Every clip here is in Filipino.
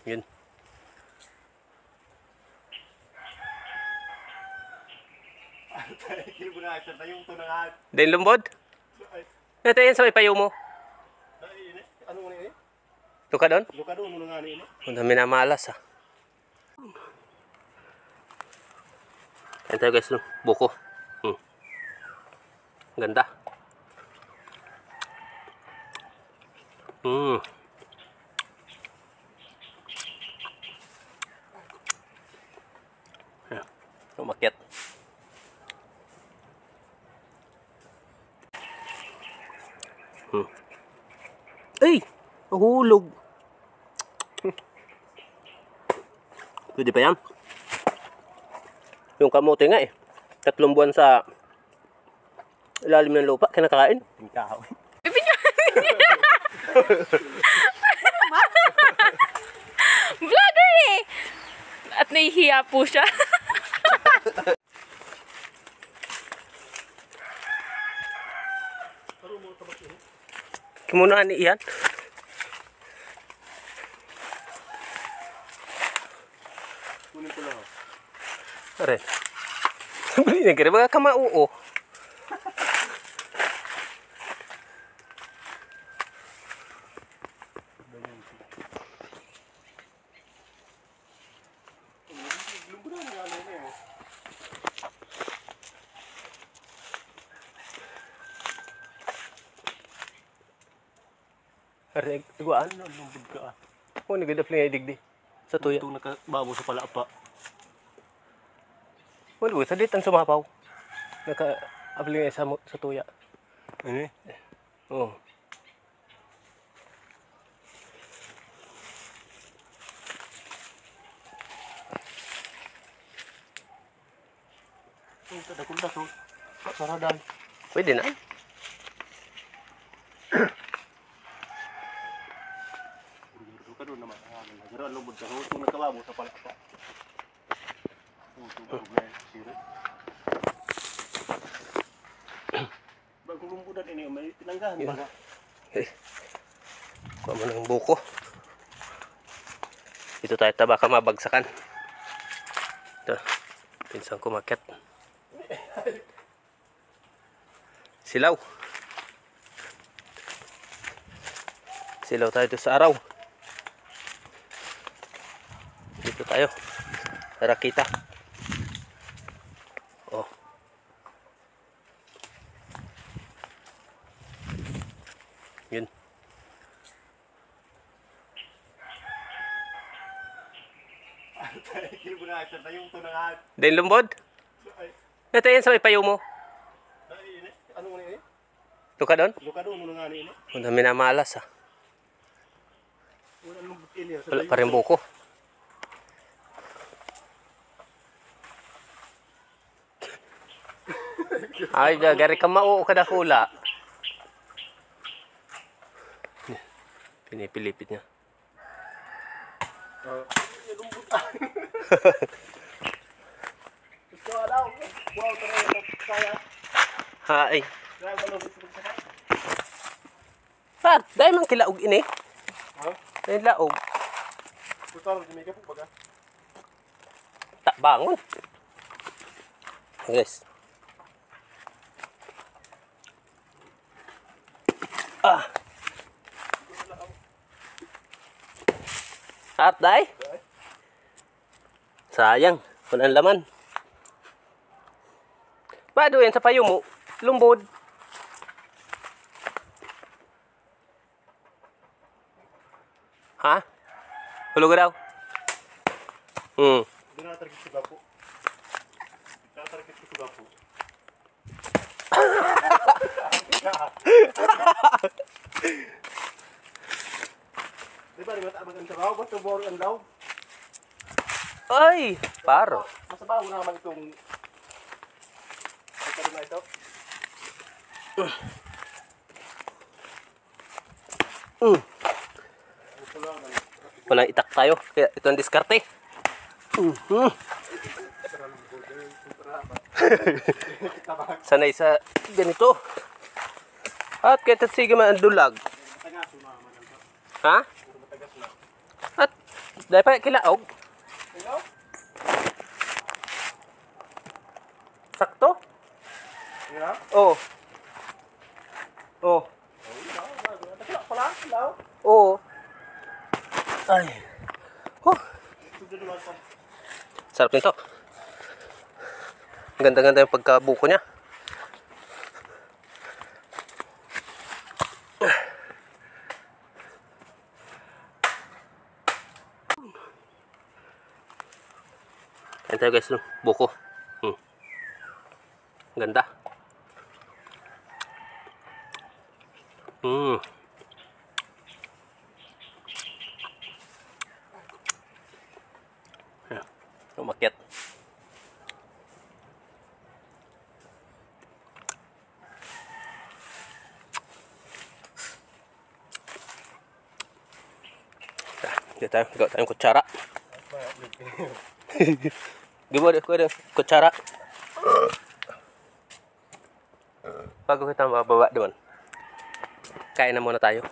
Yun. Din lumbod? Ito yan sa may payo mo. Ano nga ini? Luka doon? Luka doon muna nga ini. Ang dami na malas ha. Ayan tayo guys, buko. Ganda. Ayan, umakyat. Ay! Nahulog. Pwede pa yan? Yung kamote nga eh. 3 buwan sa ilalim ng lupa, kinakain. Tingkaw. Vlogger eh! At nahihiya po siya. Kimunaan ni Ian. Kunin ko lang. Are. Bali na kira mga kamauo. Are, iguan. Ano lumbod ka ah. Oh, nagdap lang yung digdi. Sa tuya. Itong nakababo sa palapa. Wala, sa dit ang sumapaw. Naka-abli nga sa tuya. Ano eh? Oo. Ang tadakundas oh. Saradan. Pwede na. Luka doon naman. Pero ang lumbod ka. Itong nakababo sa palapa. Itong problema. Sira. Bagong lumbudan ini. May tinanggahan Yun. pa ka. Kuha mo ng buko. Dito tayo baka mabagsakan. Ito. Pinsang kumakit. Silaw. Silaw tayo dito sa araw. Dito tayo. Para kita. Oh. Yun. Din lumbod? Ito yan sa may payo mo. Ano nga ini? Luka doon? Luka doon muna nga ini. Ang dami na malas ha. Wala lumbod ini. Wala pa rin buko. Ay, gari ka mauo ka na hula. Pinipilipit niya. Lumbod ah. Gusto ka daw. Wow, tara. Kaya. Hai. Kaya ba lumbod sa saka? Pat, dahil man kilaog ini. Ha? Dahil laog. Gusto ka rin ka po baga? Tak bangon. Guys. Ah. At day. Sayang, walang laman. Bado yan sa payo mo, lumbod. Ha? Hulog daw. Hindi na target ko gapo. Target ko gapo. Diba, di ba ang trabaho? Ba't trabaho ang daw? Ay, paro. Masabaho na naman itong... Ito na ito. Walang itak tayo, kaya ito ang diskarte. Sanay sa ganito. At kahit sige man ang dulag. Ha? At Dapat kilaog. Sakto? Yeah. Oo. Oo. Oo. Ay. Huh. Sarap nito. Ganda-ganda yung pagkabuko niya. Ayan tayo guys, buko. Ganda. Ayan. Umakyat. Dito tayo, gawa tayong kutsara. Gawa ko kutsara. Bago kita mababa doon, kain na muna tayo.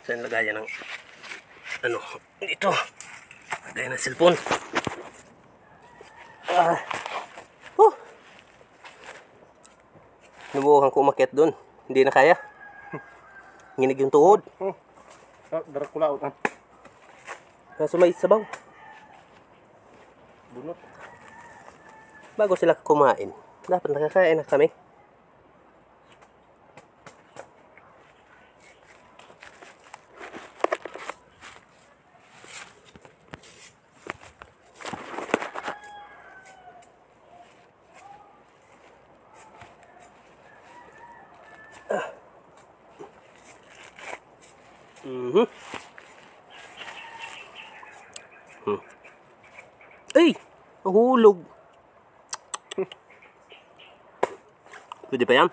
Saan lagayan ng ano dito? Lagayan ng cellphone. Nabuhan ko umakyat doon. Hindi na kaya. Nginig yung tuhod. Dracula out. Kaso may sabaw. Bunot. Bago sila kumain, dapat nakakain na kami. Ay! Nahulog! Pwede pa yan?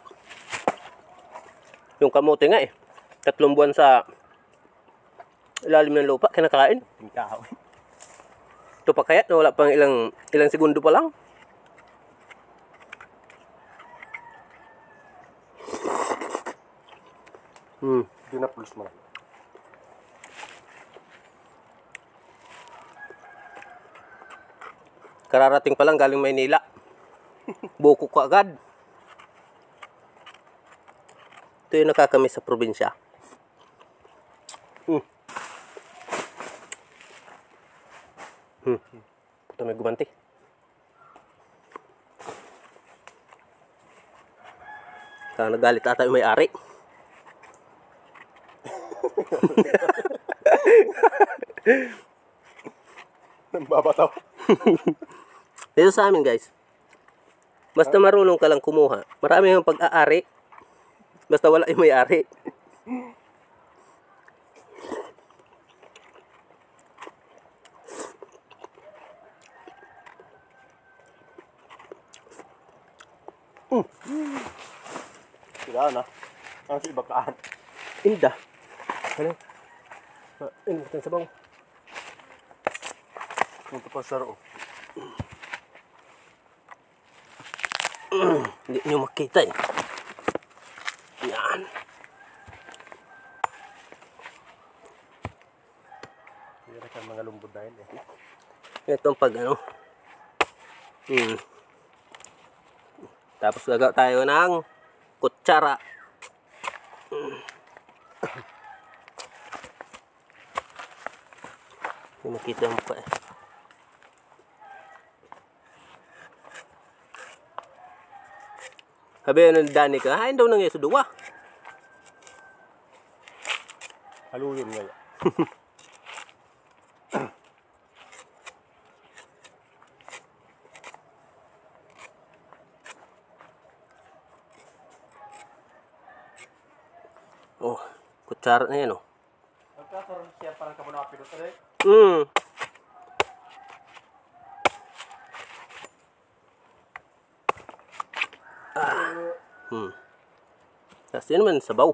Yung kamote nga eh. 3 buwan sa ilalim ng lupa, kinakain. Yung kahoy. Ito pa kaya, wala pang ilang segundo pa lang. Dinapulos mo lang. Kararating pa lang galing Maynila. Buko ko agad. Ito yung nakakamiss sa probinsya. Ito may gumanti. Kaya nagalit ata yung may-ari. Babataw. Dito sa amin guys, basta marunong ka lang kumuha, marami yung pag-aari. Basta wala yung may-ari. Sila na. Ang si bakaan. Inda. Ano? Ano ito sa bang? Ito pa saro. Hindi nyo makita eh. Yan. Yan na mga lumbod na yun eh. Itong pag ano. Tapos gagawa tayo ng kutsara. Hindi makita mo pa eh. Sabi ano ni Dani ka, hain daw nang yeso duwa. Haluyin nga yan. Oh, kutsara na yan oh. Nagkakaroon siya parang kamunapi doon rin. Kasi naman sabaw.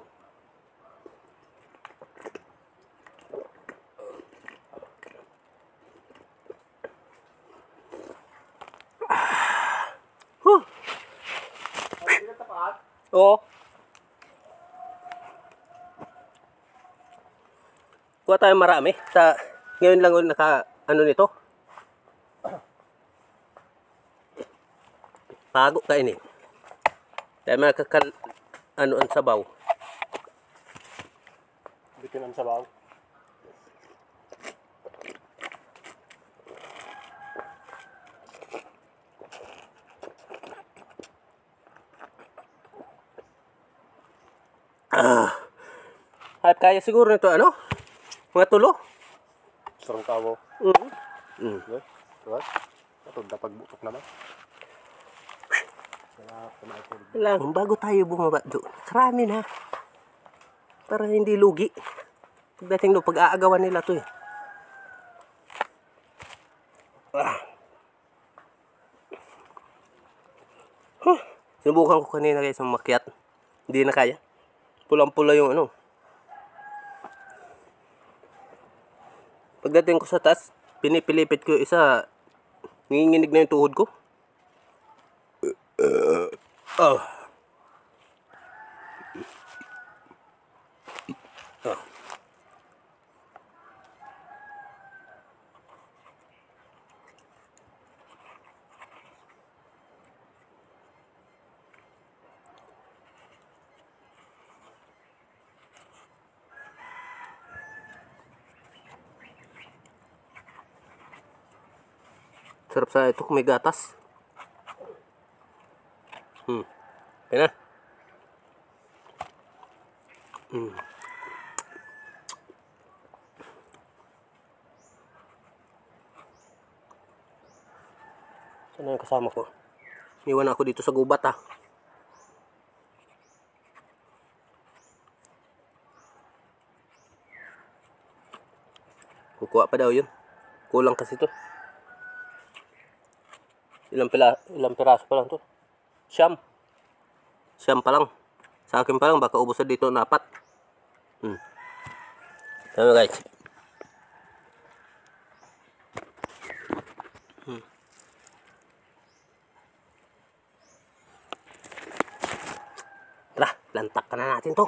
Oo. Kuha tayo marami. Ngayon lang ulit ano nito. Pago kain eh. Dahil ano ang sabaw. Bitin ang sabaw. At kaya siguro nito ano? Mga tulo. Sarang kawo. Mm. Diba? Ito, dapat butok naman. Lang, bago tayo bumaba doon. Karami na. Para hindi lugi. Pagdating doon, pag-aagawan nila to eh. Sinubukan ko kanina guys ang makyat. Hindi na kaya. Pulang-pula yung ano. Pagdating ko sa taas, pinipilipit ko yung isa. Nanginginig na yung tuhod ko. Oh. Sarap sa ito kung may gatas. Kaya na. Saan na yung kasama ko? Iwan ako dito sa gubat ah. Kukuha pa daw yun. Kulang kasi to. Ilang piraso pa lang to? Siyam pa lang. Sa akin pa lang, baka ubos na dito na 4. Tama guys. Tara, lantak ka na natin to.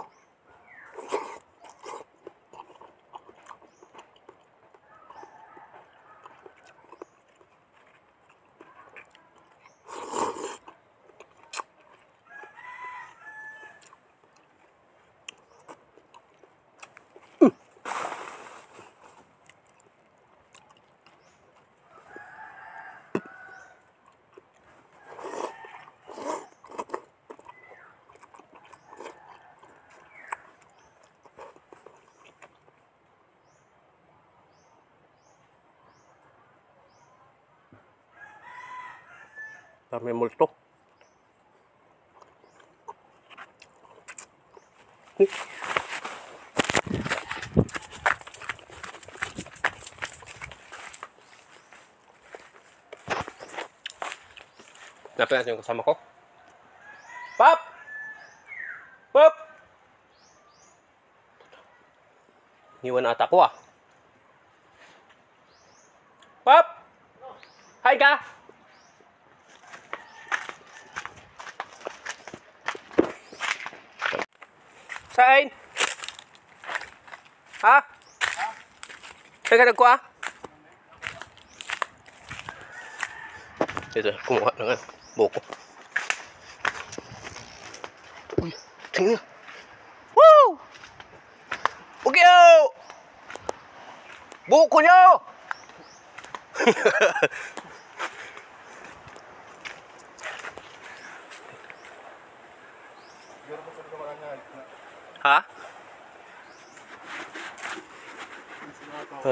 May multo. Napin natin yung kasama ko. Pop! Pop! Iwan ata ko ah. Pop! Hi ka! Saan? Ha? Saan ka nagkuha? Ito, kumuha na nga. Buko. Uy, tingnan. Woo! Bugyo! Buko nyo! Ha?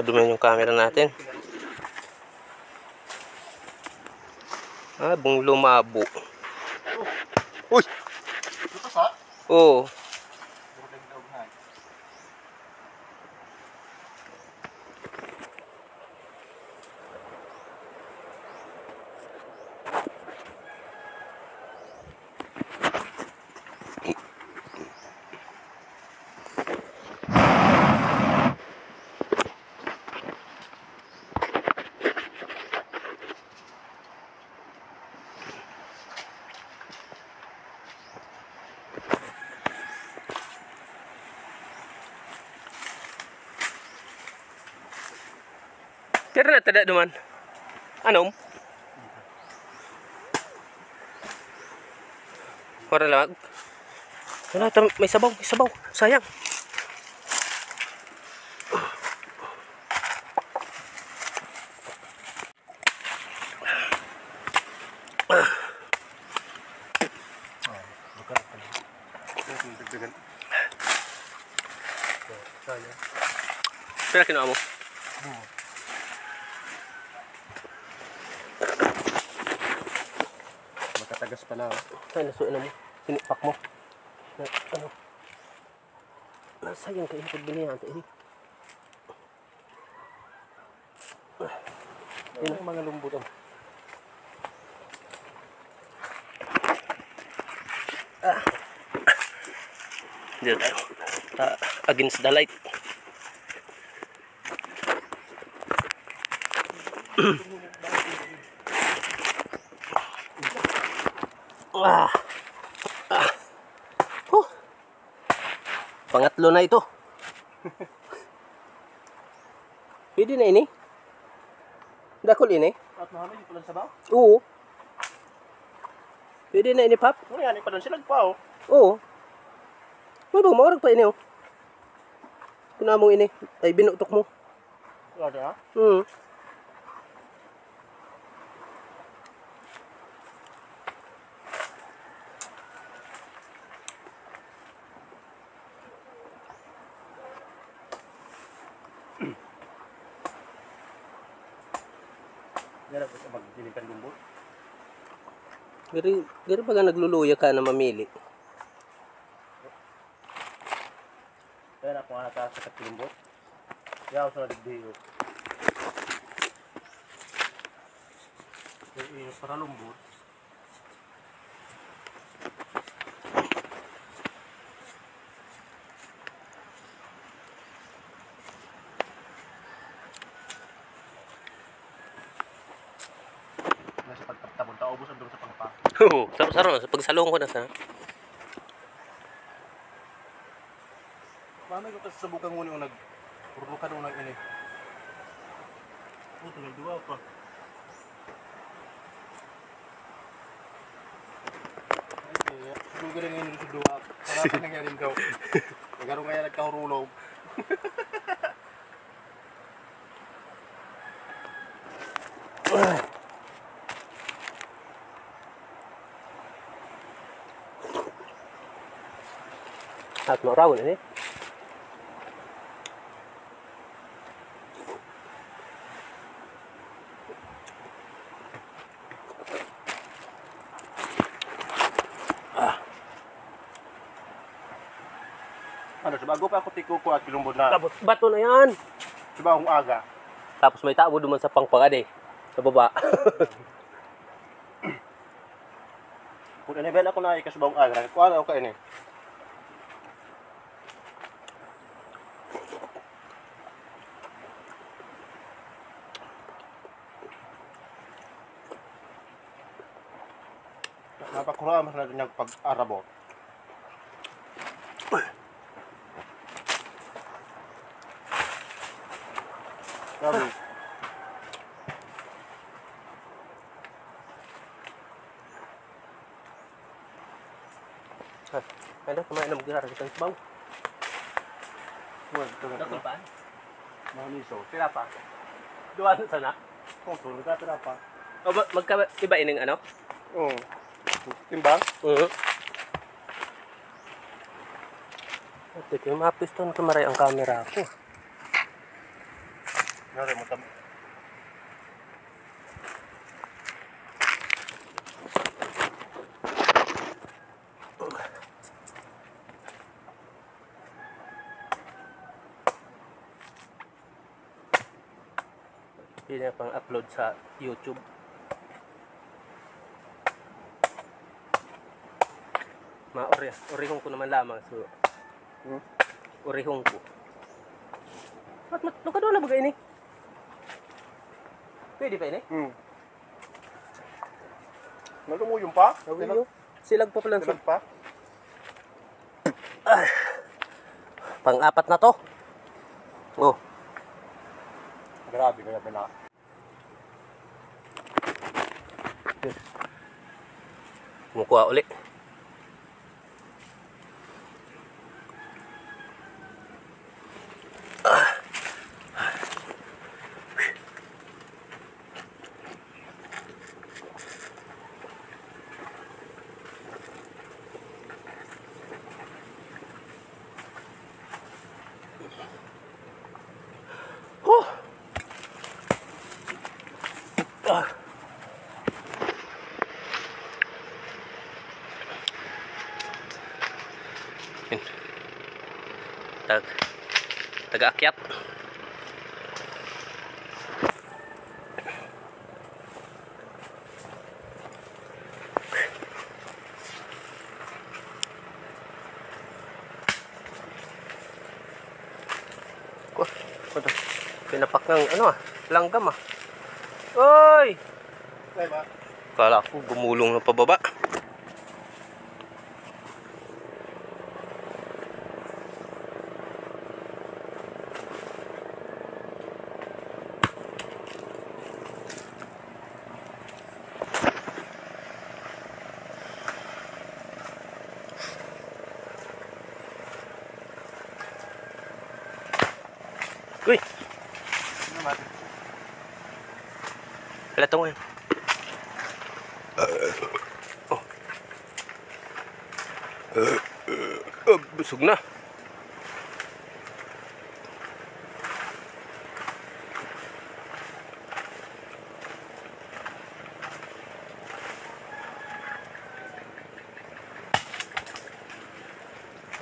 Dumihan yung camera natin. Bung lumabo. Uy! Oo. Pero na tada duman. Anom? Wala lang. Wala, may sabaw, may sabaw. Sayang. Pero kinuha mo. Makatagas pala. Ay, nasuin mo. Sinipak mo. Na, ano? Nasayang kayo pag binihan. Yan ang mga lumbutan. Dito tayo. Against the light. Ah. Ah. Huh. Pangatlo na ito. Pwede na ini. Dakol ini. At nahanay yung palang sabaw? Oo. Pwede na ini, Pap. Ano yan? Ipalan sila pa oh. Oo. May ba, maurag pa ini, oh. Kuna mong ini. Ay, binutok mo. Ano ha? Yan ako sa magdilikan lumbot. Gari baga nagluluya ka na mamili. Kaya ako nga nataas sa lumbot. Kaya ako sa nadigdiyo. Para lumbot. Nasa pagtapon ta ubos ang doon sa pangpa. Oo. Saro na. Sa pagsalong ko na sa. Mamay ko kasi subukan muna yung nag-purlo ka doon ng ini. Oh, tuloy-duwa pa. Ay, subukan rin ngayon sa duwa. Para pa nangyarin daw. Nagkaroon kaya nagkahurulog. At maurawon ini. Ano, sa bago pa ako tiko ko at kilumbod na. Tapos bato na yan. Sa bagong aga. Tapos may tabo duman sa pangpangade. Sa baba. Kung inibel ako na ikas bagong aga, kuha na ako ka ini. Napakura mas na yung pag-arabot. Grabe. Ano, kumain na mag-girar kita sa baw. Dakol pa? Maniso. Tira pa. Duwan sana. Kung tulog ka, tira pa. O, magka-iba ining ano? Oo. Timbang? Oo. Ito yung mapiston ko maray ang camera ko. Nari mo tam. Hindi na pang upload sa YouTube. Orihong ko naman lamang. So, orihong ko. At doon na bagay ini? Pwede pa ini? Nalumuyong pa? Silag pa pala. Silag pa? Pang-apat na to. Oh. Grabe kaya pala. Kumukuha uli. Taga-akyat. Ano? Pinapak ng ano langgam Oy! Ay ba? Kala ko gumulong na pababa. Uy! Ano natin? Wala ito ngayon. Busog na.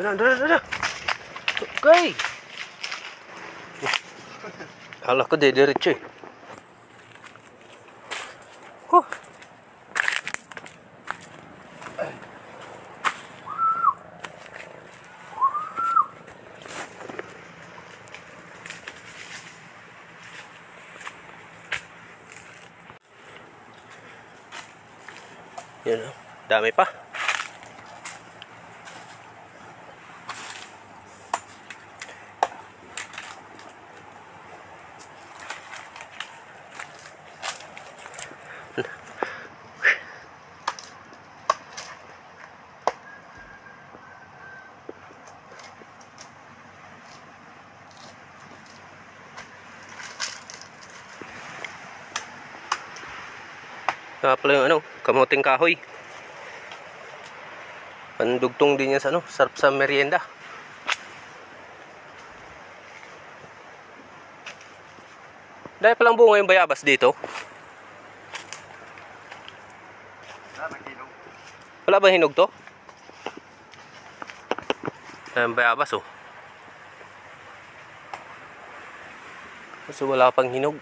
Dala. Okay. Hala ko diretso Huh. Yan dami pa. Kaya pala yung kamuting kahoy. Pandugtong din yan sa sarap sa merienda. Dahil palang bunga yung bayabas dito. Wala ba hinog to? Yung bayabas Kasi wala pang hinog.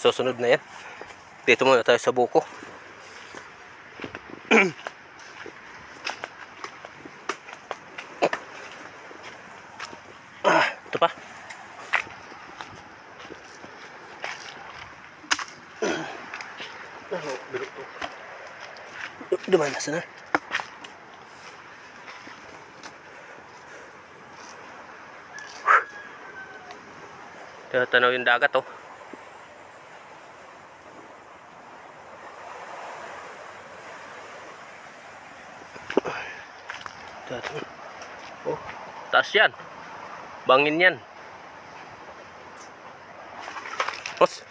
Susunod na yan. Dito muna tayo sa buko. Ito pa. Dumanas na. Tanaw yung dagat Oh, taas yan. Bangin yan. Pos.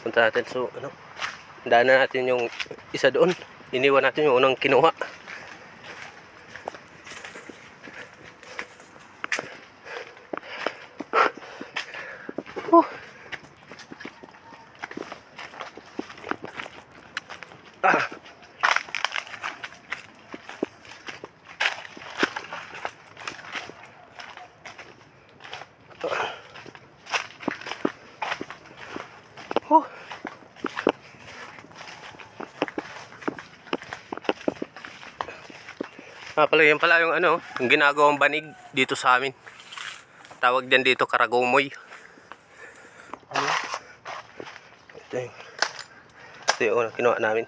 Punta natin so daanan natin yung isa doon. Iniwan natin yung unang kinuha. Pala yan pala yung yung ginagawang banig dito sa amin. Tawag din dito karagomoy. Ito yung unang kinuha namin.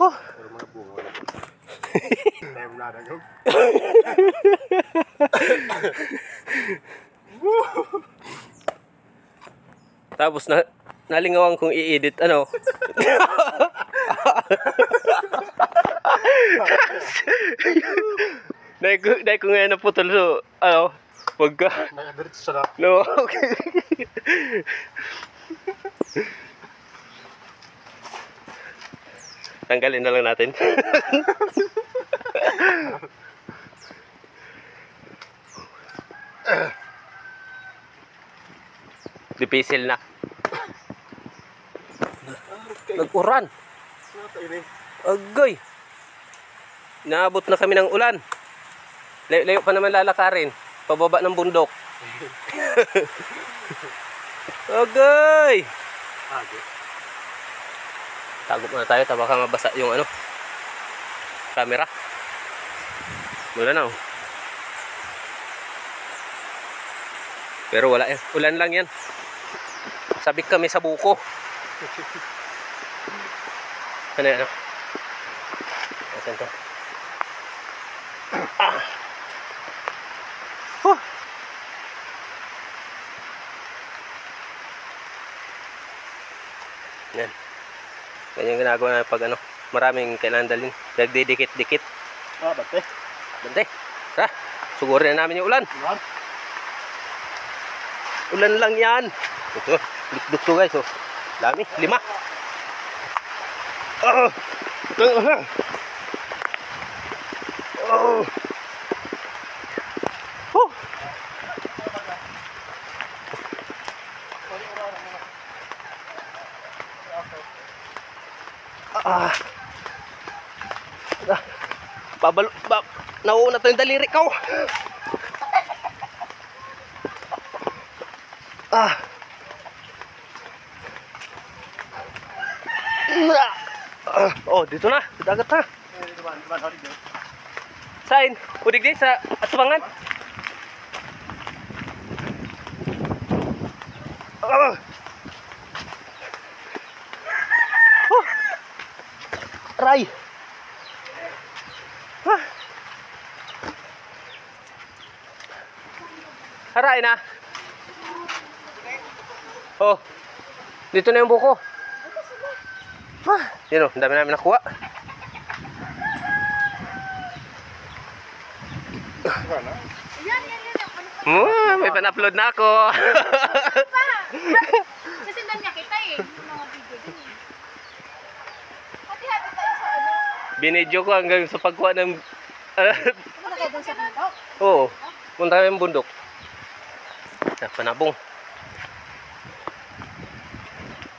Oh. Pero mga bunga na po. Time na nagog. Tapos nalingawan kong i-edit ano. Dahil ko ngayon naputol so ano, wag ka. Nakadiretso siya na. No, okay. Tanggalin na lang natin. Dipisil na. Nag-uran. Agay. Naabot na kami ng ulan. Layo pa naman lalakarin. Pababa ng bundok. Agay. Tago muna tayo. Baka mabasa yung ano, camera. Wala na oh. Pero wala yan. Ulan lang yan. Sabik kami sa buko. Ano yan? Asan to? Ah. Huh. Yan. Ganyan ginagawa na pag ano, maraming kailangan dalhin. Nagdidikit-dikit. Bante. Bante. Ha? Sugurin na namin yung ulan. Ulan. Ulan lang yan. Ito, dukduk to guys. Oh. Dami, 5. Oh. Oh. Oh. Ah. Nauuna to yung daliri ko. Ah. Oh, dito na. Sa dagat na. Sain? Udig di sa atubangan. Oh. Aray. Aray na. Oh. Dito na yung buko. Yun o, ang dami namin nakuha. May pan-upload na ako. Sasindan niya kita eh. Yung mga video din eh. Hati-hati tayo sa ano. Binidyo ko hanggang sa pagkuha ng... Wala kayo dun sa bundok? Oo, punta kami yung bundok. Panabong.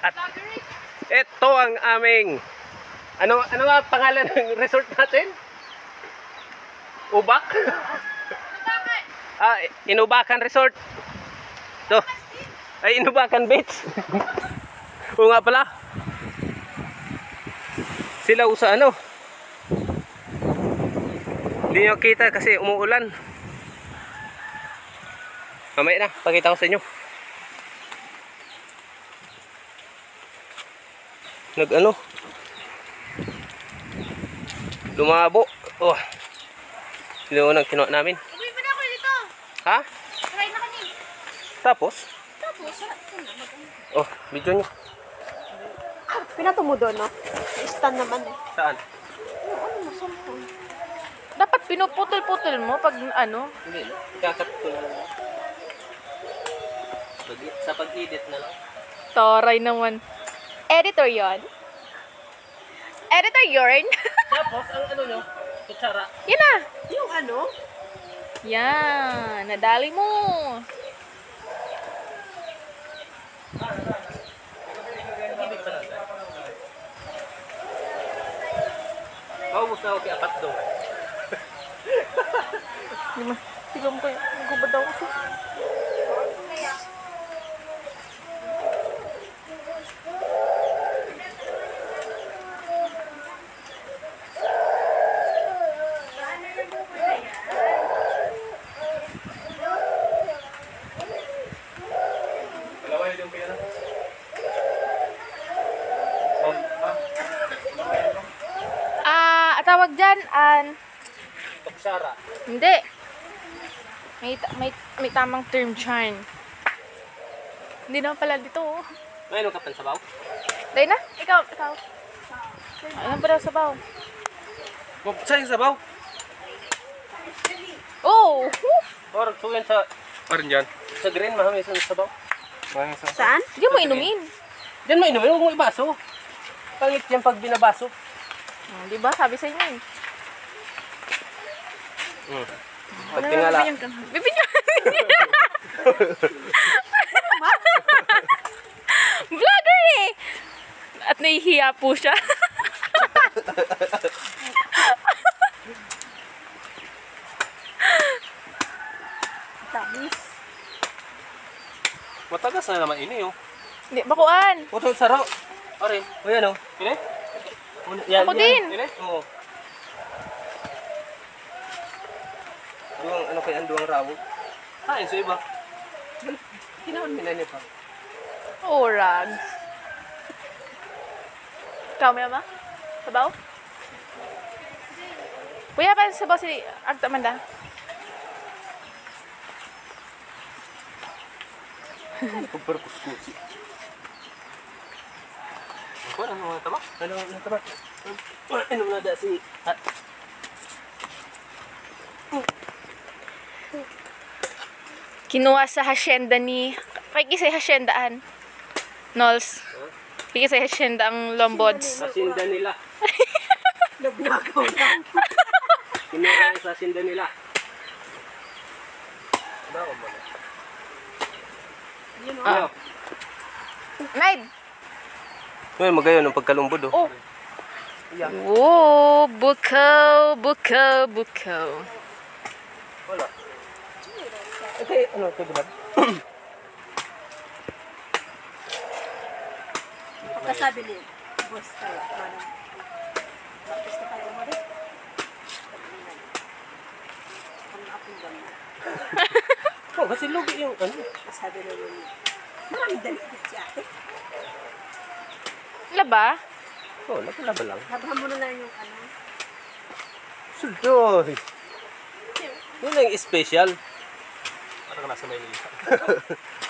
At ito ang aming... Ano nga pangalan ng resort natin? Ubak? Inubakan Resort. Ito. Ay, Inubakan Beach. Oo nga pala. Sila sa ano. Hindi nyo kita kasi umuulan. Mamaya na, pakita ko sa inyo. Nag-ano. Lumabo. Oh. Sino unang kinuha namin? Uwi pa na ako dito. Ha? Try na kami. Tapos? Tapos, Oh, video nyo. Pinato mo doon, no? Stand naman eh. Saan? Ano mo, cellphone? dapat pinuputol-putol mo pag ano. Hindi, no? Ikakat ko lang. Sa pag-edit na lang. Taray naman. Editor yon. Editor yarn. Tapos, ang ano nyo? Kutsara. Yan na. Yung ano? Yan. Nadali mo. Maubos na ako kaya apat doon. Tigam ko yan. Nagubad ako kasi. tawag dyan? Toksara. Hindi. May tamang term dyan. Hindi naman pala dito. Oh. Mayroon ka pang sabaw? Dahil na? Ikaw. Ayun pa daw sabaw. Saan yung sabaw? Oh! Or suyan sa... Parin dyan. Sa green, mahamis ang sabaw. Saan? Hindi mo inumin. Diyan mo inumin, huwag mo ibaso. Pangit yan pag binabaso. Di ba? Sabi sa inyo eh. Pag tingala. Bibigyan. Vlogger eh! At nahihiya po siya. Tamis. Matagas na naman ini oh. Hindi, bakuan. Puto saro. Are, o yan oh. Ini? Yan, Ako din. Ini? Oo. Duwang, ano kaya ang duwang rawo? Kain sa iba. Kinawan minani pa. Oh, rags. Ikaw, Mama? Sabaw? Kuya, pa sabaw si Agta Amanda? Pagparkuskusi. Ako, ano mga tama? Ano mga tama? Ano na da si... Kinuha sa hasyenda ni... Kikisay hasyendaan. Nols. Kikisay hasyenda ang lombods. Sasinda nila. Nagnakaw lang. Kinuha yung sasinda nila. Bako mo na. Ano? Naid! Ngayon, magayon ng pagkalumbod oh. Oh! Oh, bukaw. Wala. Okay, ano ito diba? Pagkasabi ni boss kayo. Bakit ka kayo mo rin? Ang apong ganda. Oh, kasi lugi yung ano. Sabi na yun. Marami dalit si ate. Laba? Oh, laba lang. Labahan mo na lang yung ano. Sudoy! Yun ang special. Parang nasa Maynila.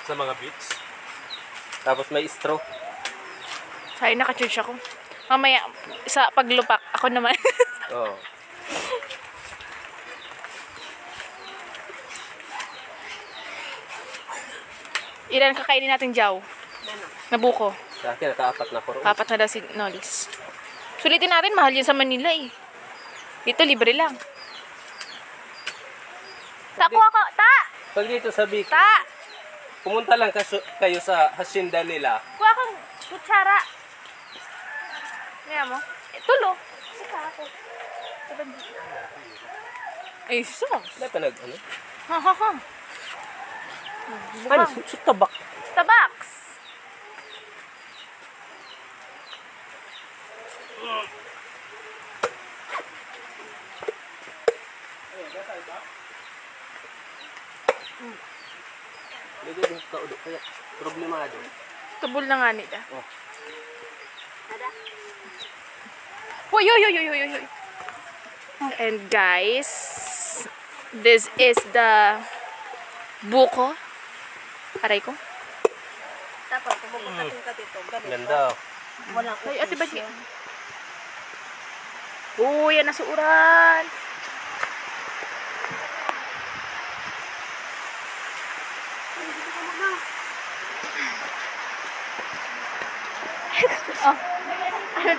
Sa mga beach. Tapos may straw. Sorry, naka-church ako. Mamaya, sa paglupak, ako naman. Oh. Ilan kakainin natin jaw? Nabuko. Sa akin, nakaapat na ko. Apat na daw si Nolis. Sulitin natin, mahal yun sa Manila eh. Dito, libre lang. Ta, kuha ka! Ta! Pag dito sa Bicol, Ta! pumunta lang kayo sa hacienda nila. Kuha kang kutsara. Ngayon mo? Tulo. Ika ako. Ay, sus. Wala pa nag, ano? Ha, ha, ha. Ano? Sa tabak. Starbucks. Lagay din ka ulo. Kaya, problemado. Tubol na nga nila. Oh. Hoy, hoy, hoy, hoy, hoy, hoy. And guys, this is the buko. Aray ko. Tapos, pumupuntating ka dito. Ganito. Ganda. Walang Ay, ate ba niya? Uy, yan nasuuran.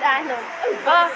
Ano? Oh,